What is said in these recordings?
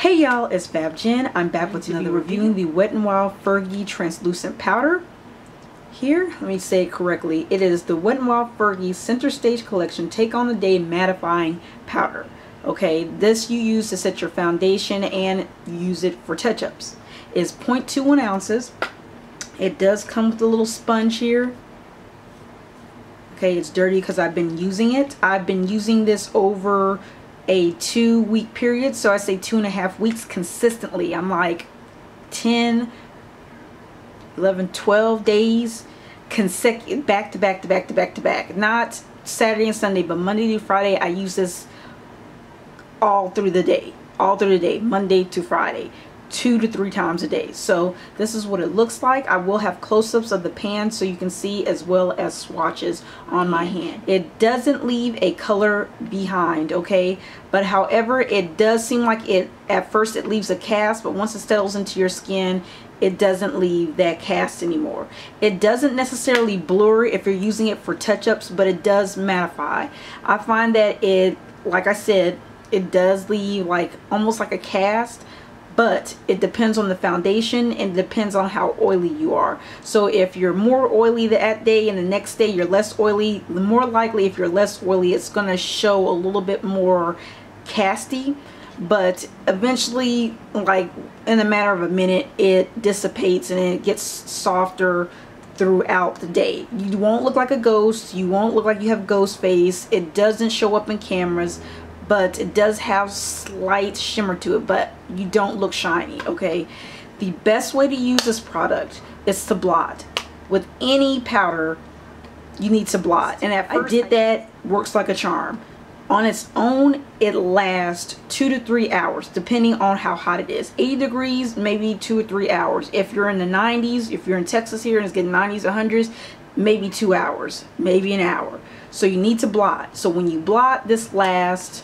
Hey y'all, it's Fab Jen. I'm back with another reviewing the Wet n Wild Fergie translucent powder. Here, let me say it correctly. It is the Wet n Wild Fergie Center Stage Collection Take on the Day Mattifying Powder. Okay, this you use to set your foundation and use it for touch-ups. It's 0.21 ounces. It does come with a little sponge here. Okay, it's dirty because I've been using it. I've been using this over a 2-week period, so I say 2.5 weeks consistently. I'm like 10, 11, 12 days consecutive, back to back to back to back to back. Not Saturday and Sunday, but Monday to Friday. I use this all through the day, Monday to Friday, 2 to 3 times a day. So this is what it looks like. I will have close-ups of the pan so you can see, as well as swatches on my hand. It doesn't leave a color behind, okay, but however, it does seem like it at first it leaves a cast, but once it settles into your skin, it doesn't leave that cast anymore. It doesn't necessarily blur if you're using it for touch-ups, but it does mattify. I find that it, like I said, it does leave like almost like a cast, but it depends on the foundation and it depends on how oily you are. So if you're more oily that day and the next day you're less oily, the more likely if you're less oily, it's going to show a little bit more casty. But eventually, like in a matter of a minute, it dissipates and it gets softer throughout the day. You won't look like a ghost. You won't look like you have ghost face. It doesn't show up in cameras, but it does have slight shimmer to it, but you don't look shiny, okay? The best way to use this product is to blot. With any powder, you need to blot. And if I did that, works like a charm. On its own, it lasts 2 to 3 hours, depending on how hot it is. 80 degrees, maybe 2 or 3 hours. If you're in the 90s, if you're in Texas here and it's getting 90s, 100s, maybe 2 hours, maybe an hour. So you need to blot. So when you blot, this lasts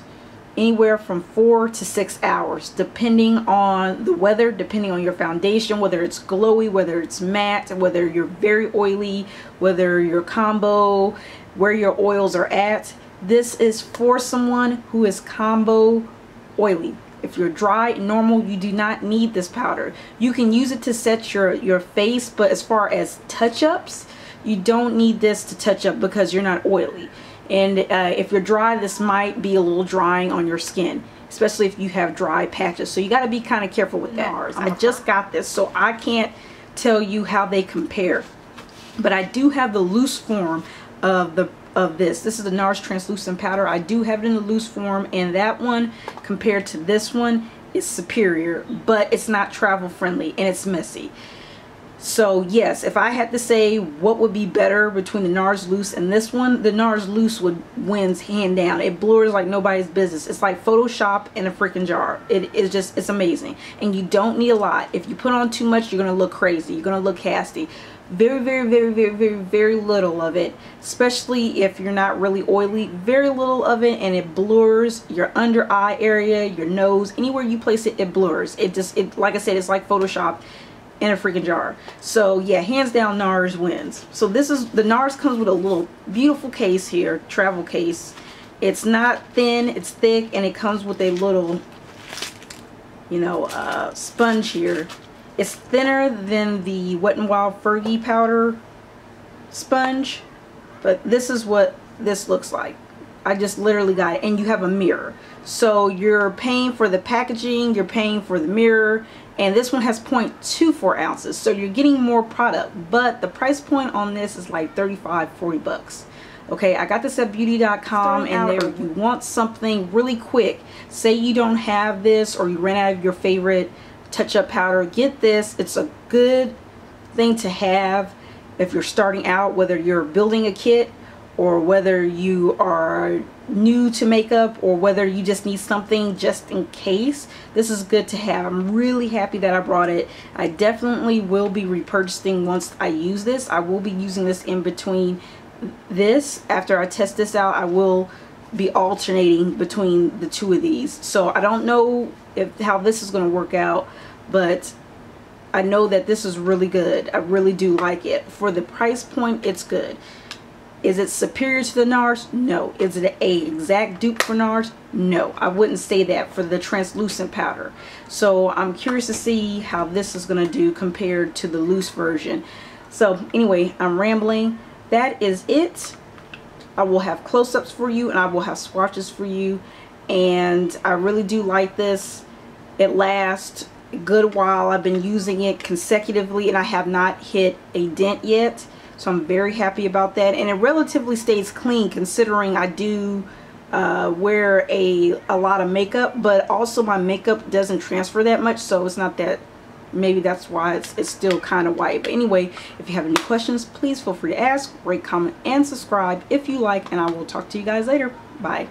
anywhere from 4 to 6 hours, depending on the weather, depending on your foundation, whether it's glowy, whether it's matte, whether you're very oily, whether you're combo, where your oils are at. This is for someone who is combo oily. If you're dry and normal, you do not need this powder. You can use it to set your face, but as far as touch-ups, you don't need this to touch up because you're not oily. And if you're dry, this might be a little drying on your skin, especially if you have dry patches. So you got to be kind of careful with that. NARS. I just got this, so I can't tell you how they compare. But I do have the loose form of this. This is the NARS translucent powder. I do have it in the loose form, and that one compared to this one is superior, but it's not travel friendly and it's messy. So yes, if I had to say what would be better between the NARS Loose and this one, the NARS Loose wins hand down. It blurs like nobody's business. It's like Photoshop in a freaking jar. It's amazing. And you don't need a lot. If you put on too much, you're going to look crazy. You're going to look casty. Very, very, very, very, very, very little of it, especially if you're not really oily. Very little of it, and it blurs your under eye area, your nose, anywhere you place it, it blurs. It like I said, it's like Photoshop in a freaking jar. So yeah, hands down, NARS wins. So this is the NARS comes with a little beautiful case here, travel case. It's not thin, it's thick, and it comes with a little, you know, sponge here. It's thinner than the Wet n Wild Fergie powder sponge, but this is what this looks like. I just literally got it, and you have a mirror. So you're paying for the packaging, you're paying for the mirror, and this one has 0.24 ounces, so you're getting more product, but the price point on this is like 35–40 bucks. Okay, I got this at beauty.com, and there you want something really quick. Say you don't have this or you ran out of your favorite touch-up powder, get this. It's a good thing to have if you're starting out, whether you're building a kit or whether you are new to makeup or whether you just need something just in case. This is good to have. I'm really happy that I brought it. I definitely will be repurchasing once I use this. I will be using this in between this. After I test this out, I will be alternating between the two of these. So I don't know how this is going to work out, but I know that this is really good. I really do like it. For the price point, it's good. Is it superior to the NARS? No. Is it a exact dupe for NARS? No. I wouldn't say that for the translucent powder. So I'm curious to see how this is going to do compared to the loose version. So anyway, I'm rambling. That is it. I will have close-ups for you, and I will have swatches for you. And I really do like this. It lasts a good while. I've been using it consecutively, and I have not hit a dent yet. So I'm very happy about that. And it relatively stays clean, considering I do wear a lot of makeup, but also my makeup doesn't transfer that much, so it's not that, maybe that's why it's still kind of white. But anyway, if you have any questions, please feel free to ask, rate, comment, and subscribe if you like, and I will talk to you guys later. Bye.